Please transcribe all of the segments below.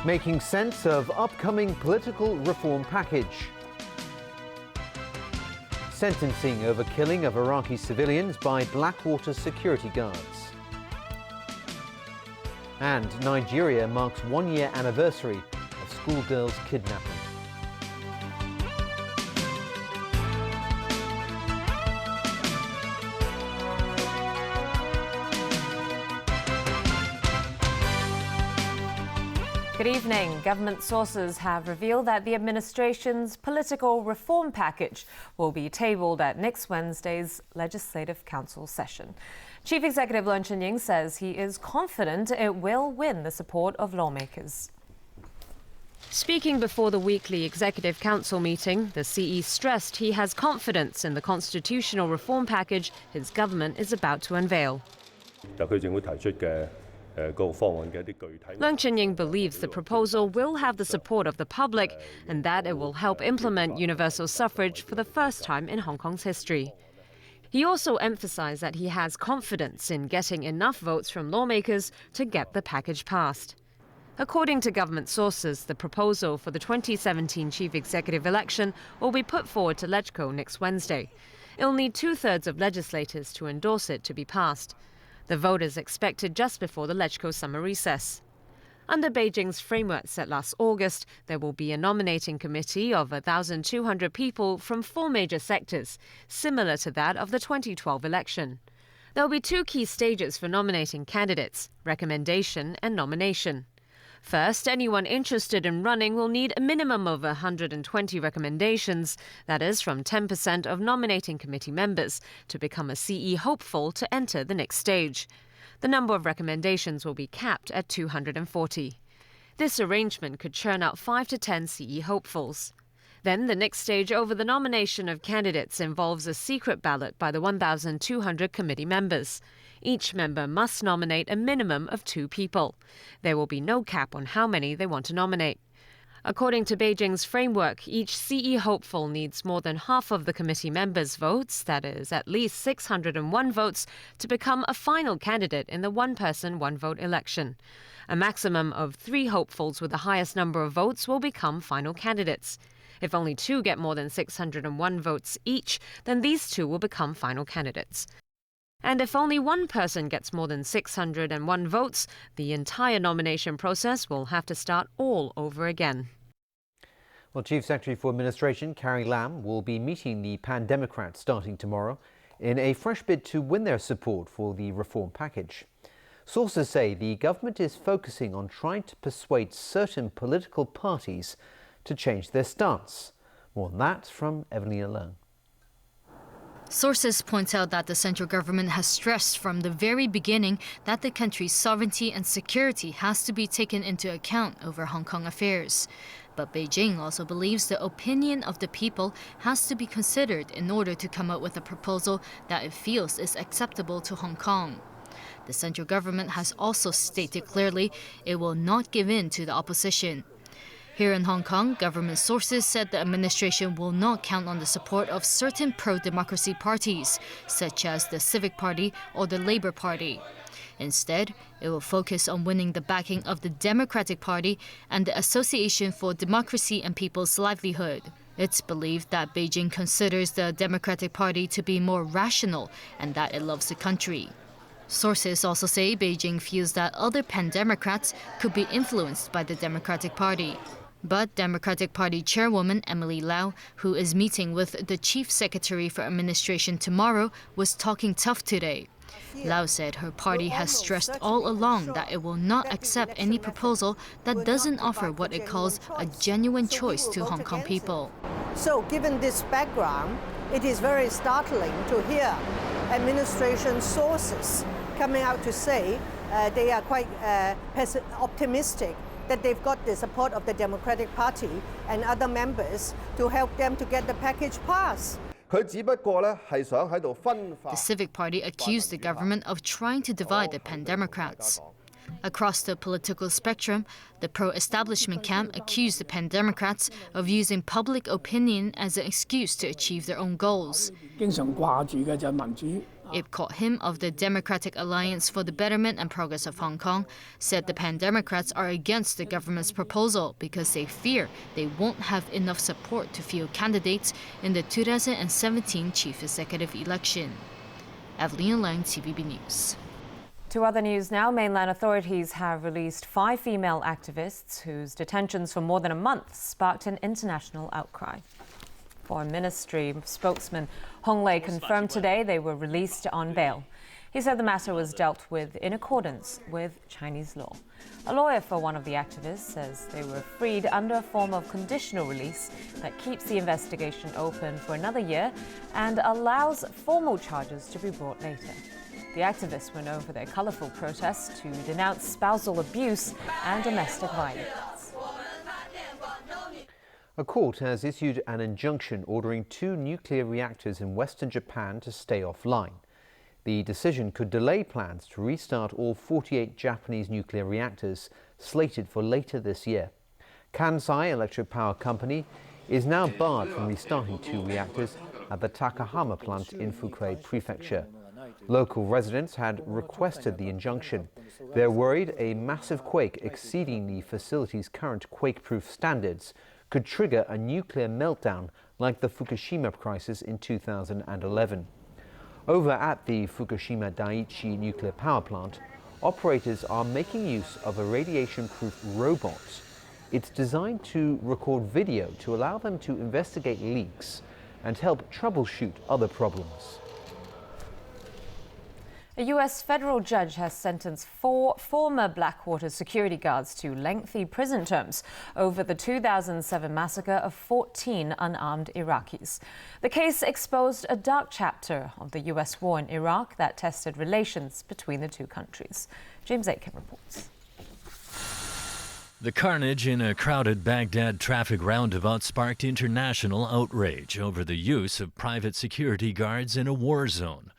Making sense of upcoming political reform package. Sentencing over killing of Iraqi civilians by Blackwater security guards. And Nigeria marks 1-year anniversary of schoolgirls kidnapping. Good evening. Government sources have revealed that the administration's political reform package will be tabled at next Wednesday's Legislative Council session. Chief Executive Leung Chun-ying says he is confident it will win the support of lawmakers. Speaking before the weekly Executive Council meeting, the CE stressed he has confidence in the constitutional reform package his government is about to unveil. Leung Chun-ying believes the proposal will have the support of the public and that it will help implement universal suffrage for the first time in Hong Kong's history. He also emphasized that he has confidence in getting enough votes from lawmakers to get the package passed. According to government sources, the proposal for the 2017 chief executive election will be put forward to LegCo next Wednesday. It will need 2/3 of legislators to endorse it to be passed. The vote is expected just before the LegCo summer recess. Under Beijing's framework set last August, there will be a nominating committee of 1,200 people from 4 major sectors, similar to that of the 2012 election. There will be 2 key stages for nominating candidates: recommendation and nomination. First, anyone interested in running will need a minimum of 120 recommendations, that is, from 10% of nominating committee members, to become a CE hopeful to enter the next stage. The number of recommendations will be capped at 240. This arrangement could churn out 5 to 10 CE hopefuls. Then the next stage over the nomination of candidates involves a secret ballot by the 1,200 committee members. Each member must nominate a minimum of 2 people. There will be no cap on how many they want to nominate. According to Beijing's framework, each CE hopeful needs more than half of the committee members' votes, that is, at least 601 votes, to become a final candidate in the one-person, one-vote election. A maximum of 3 hopefuls with the highest number of votes will become final candidates. If only 2 get more than 601 votes each, then these 2 will become final candidates. And if only one person gets more than 601 votes, the entire nomination process will have to start all over again. Well, Chief Secretary for Administration Carrie Lam will be meeting the Pan-Democrats starting tomorrow in a fresh bid to win their support for the reform package. Sources say the government is focusing on trying to persuade certain political parties to change their stance. More on that from Evelina Leung. Sources point out that the central government has stressed from the very beginning that the country's sovereignty and security has to be taken into account over Hong Kong affairs. But Beijing also believes the opinion of the people has to be considered in order to come up with a proposal that it feels is acceptable to Hong Kong. The central government has also stated clearly it will not give in to the opposition. Here in Hong Kong, government sources said the administration will not count on the support of certain pro-democracy parties, such as the Civic Party or the Labour Party. Instead, it will focus on winning the backing of the Democratic Party and the Association for Democracy and People's Livelihood. It's believed that Beijing considers the Democratic Party to be more rational and that it loves the country. Sources also say Beijing feels that other pan-democrats could be influenced by the Democratic Party. But Democratic Party Chairwoman Emily Lau, who is meeting with the Chief Secretary for Administration tomorrow, was talking tough today. Lau said her party has stressed all along that it will not accept any proposal that doesn't offer what it calls a genuine choice to Hong Kong people. So given this background, it is very startling to hear administration sources coming out to say they are quite optimistic that they've got the support of the Democratic Party and other members to help them to get the package passed. The Civic Party accused the government of trying to divide the pan-democrats. Across the political spectrum, the pro-establishment camp accused the Pan Democrats of using public opinion as an excuse to achieve their own goals. Ip Kok-him of the Democratic Alliance for the Betterment and Progress of Hong Kong said the Pan Democrats are against the government's proposal because they fear they won't have enough support to field candidates in the 2017 chief executive election. Evelyn Lang, TVB News. To other news now, mainland authorities have released 5 female activists whose detentions for more than a month sparked an international outcry. Foreign Ministry spokesman Hong Lei confirmed today they were released on bail. He said the matter was dealt with in accordance with Chinese law. A lawyer for one of the activists says they were freed under a form of conditional release that keeps the investigation open for another year and allows formal charges to be brought later. The activists were known for their colourful protests to denounce spousal abuse and domestic violence. A court has issued an injunction ordering 2 nuclear reactors in western Japan to stay offline. The decision could delay plans to restart all 48 Japanese nuclear reactors slated for later this year. Kansai Electric Power Company is now barred from restarting 2 reactors at the Takahama plant in Fukui Prefecture. Local residents had requested the injunction. They're worried a massive quake exceeding the facility's current quake-proof standards could trigger a nuclear meltdown like the Fukushima crisis in 2011. Over at the Fukushima Daiichi nuclear power plant, operators are making use of a radiation-proof robot. It's designed to record video to allow them to investigate leaks and help troubleshoot other problems. A U.S. federal judge has sentenced 4 former Blackwater security guards to lengthy prison terms over the 2007 massacre of 14 unarmed Iraqis. The case exposed a dark chapter of the U.S. war in Iraq that tested relations between the 2 countries. James Aitken reports. The carnage in a crowded Baghdad traffic roundabout sparked international outrage over the use of private security guards in a war zone.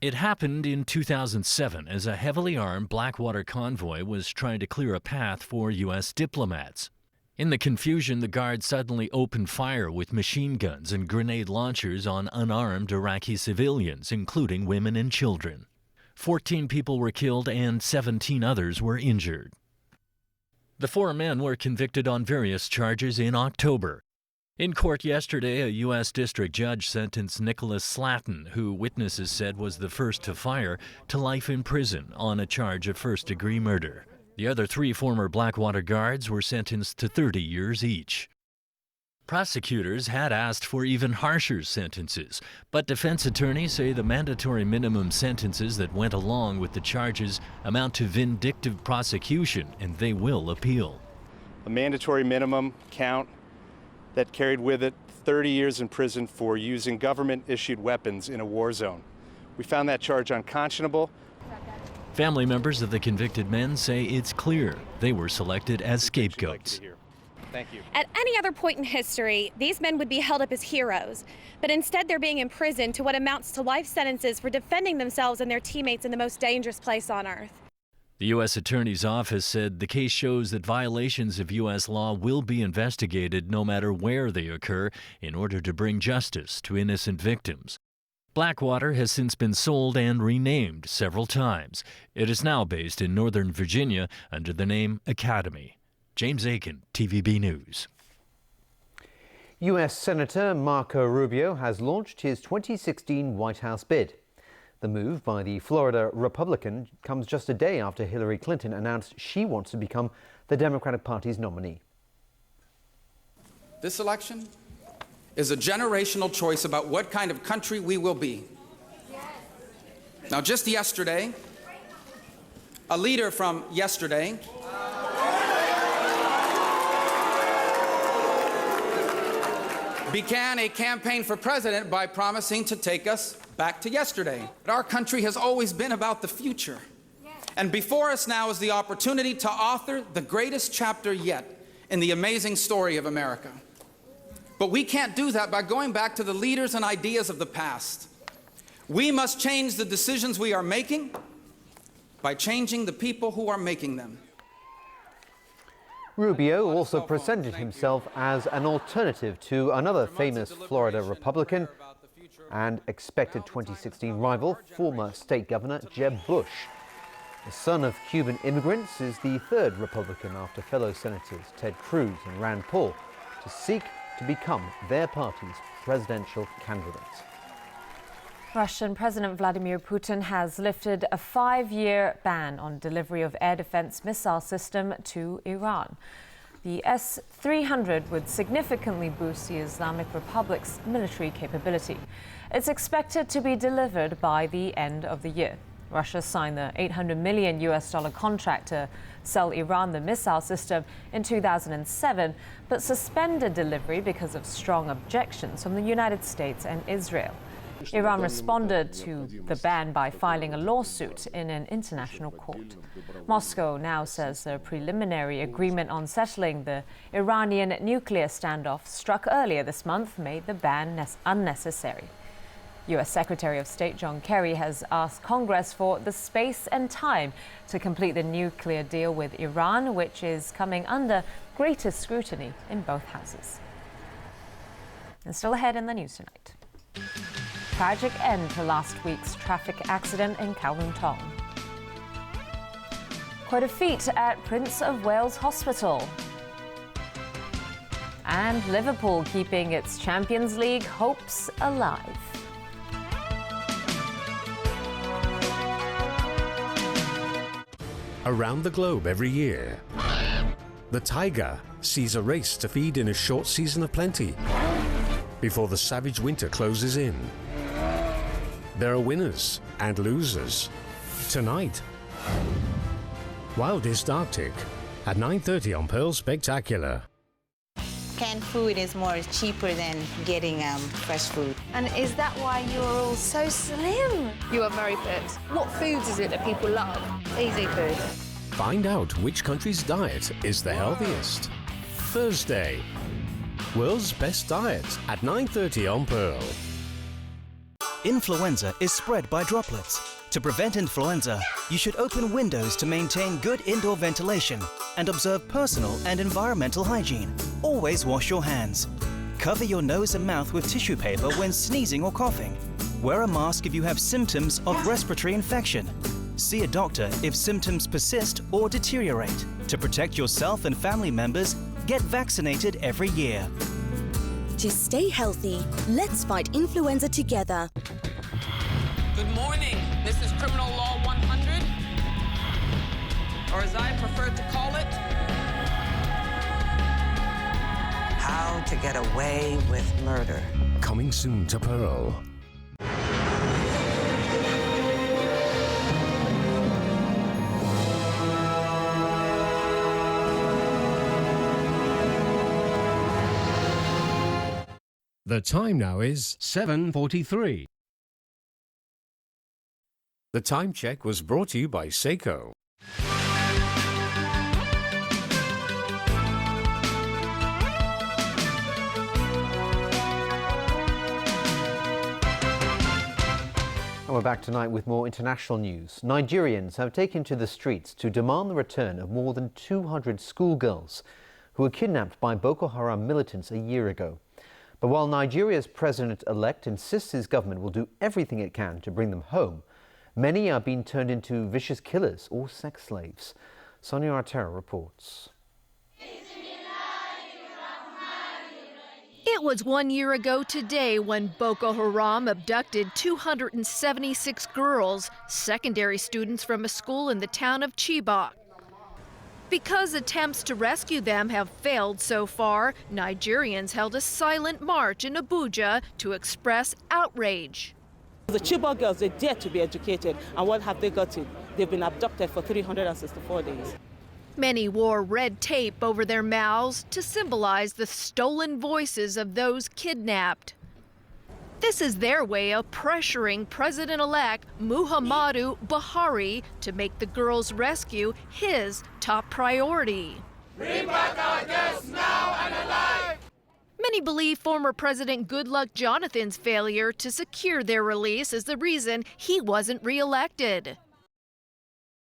It happened in 2007 as a heavily armed Blackwater convoy was trying to clear a path for U.S. diplomats. In the confusion, the guards suddenly opened fire with machine guns and grenade launchers on unarmed Iraqi civilians, including women and children. 14 people were killed and 17 others were injured. The 4 men were convicted on various charges in October. In court yesterday, a U.S. district judge sentenced Nicholas Slatton, who witnesses said was the first to fire, to life in prison on a charge of first-degree murder. The other 3 former Blackwater guards were sentenced to 30 years each. Prosecutors had asked for even harsher sentences, but defense attorneys say the mandatory minimum sentences that went along with the charges amount to vindictive prosecution, and they will appeal. A mandatory minimum count that carried with it 30 years in prison for using government-issued weapons in a war zone. We found that charge unconscionable. Family members of the convicted men say it's clear they were selected as scapegoats. Thank you. At any other point in history, these men would be held up as heroes, but instead they're being imprisoned to what amounts to life sentences for defending themselves and their teammates in the most dangerous place on earth. The U.S. Attorney's Office said the case shows that violations of U.S. law will be investigated no matter where they occur in order to bring justice to innocent victims. Blackwater has since been sold and renamed several times. It is now based in Northern Virginia under the name Academy. James Aitken, TVB News. U.S. Senator Marco Rubio has launched his 2016 White House bid. The move by the Florida Republican comes just a day after Hillary Clinton announced she wants to become the Democratic Party's nominee. This election is a generational choice about what kind of country we will be. Now, just yesterday, a leader from yesterday began a campaign for president by promising to take us back to yesterday. Our country has always been about the future. And before us now is the opportunity to author the greatest chapter yet in the amazing story of America. But we can't do that by going back to the leaders and ideas of the past. We must change the decisions we are making by changing the people who are making them. Rubio also presented himself as an alternative to another famous Florida Republican and expected 2016 rival, former state governor Jeb Bush. The son of Cuban immigrants is the third Republican after fellow senators Ted Cruz and Rand Paul to seek to become their party's presidential candidate. Russian President Vladimir Putin has lifted a 5-year ban on delivery of air defense missile system to Iran. The S-300 would significantly boost the Islamic Republic's military capability. It's expected to be delivered by the end of the year. Russia signed the $800 million contract to sell Iran the missile system in 2007, but suspended delivery because of strong objections from the United States and Israel. Iran responded to the ban by filing a lawsuit in an international court. Moscow now says the preliminary agreement on settling the Iranian nuclear standoff struck earlier this month made the ban unnecessary. U.S. Secretary of State John Kerry has asked Congress for the space and time to complete the nuclear deal with Iran, which is coming under greater scrutiny in both houses. And still ahead in the news tonight. Tragic end to last week's traffic accident in Kowloon Tong. Quite a feat at Prince of Wales Hospital. And Liverpool keeping its Champions League hopes alive. Around the globe every year, the tiger sees a race to feed in a short season of plenty before the savage winter closes in. There are winners and losers. Tonight, Wildest Arctic at 9:30 on Pearl Spectacular. Canned food is more cheaper than getting fresh food. And is that why you're all so slim? You are very fit. What foods is it that people love? Easy food. Find out which country's diet is the healthiest. Thursday, World's Best Diet at 9:30 on Pearl. Influenza is spread by droplets. To prevent influenza, you should open windows to maintain good indoor ventilation and observe personal and environmental hygiene. Always wash your hands. Cover your nose and mouth with tissue paper when sneezing or coughing. Wear a mask if you have symptoms of respiratory infection. See a doctor if symptoms persist or deteriorate. To protect yourself and family members, get vaccinated every year. To stay healthy, let's fight influenza together. Good morning. This is Criminal Law 100, or as I prefer to call it, How to Get Away with Murder. Coming soon to Pearl. The time now is 7:43. The time check was brought to you by Seiko. And we're back tonight with more international news. Nigerians have taken to the streets to demand the return of more than 200 schoolgirls who were kidnapped by Boko Haram militants a year ago. But while Nigeria's president-elect insists his government will do everything it can to bring them home, many are being turned into vicious killers or sex slaves. Sonia Artera reports. It was 1 year ago today when Boko Haram abducted 276 girls, secondary students from a school in the town of Chibok. Because attempts to rescue them have failed so far, Nigerians held a silent march in Abuja to express outrage. The Chibok girls, they dare to be educated, and what have they gotten? They've been abducted for 364 days. Many wore red tape over their mouths to symbolize the stolen voices of those kidnapped. This is their way of pressuring President-elect Muhammadu Buhari to make the girls' rescue his top priority. Bring back our girls now and alive! Many believe former President Goodluck Jonathan's failure to secure their release is the reason he wasn't re-elected.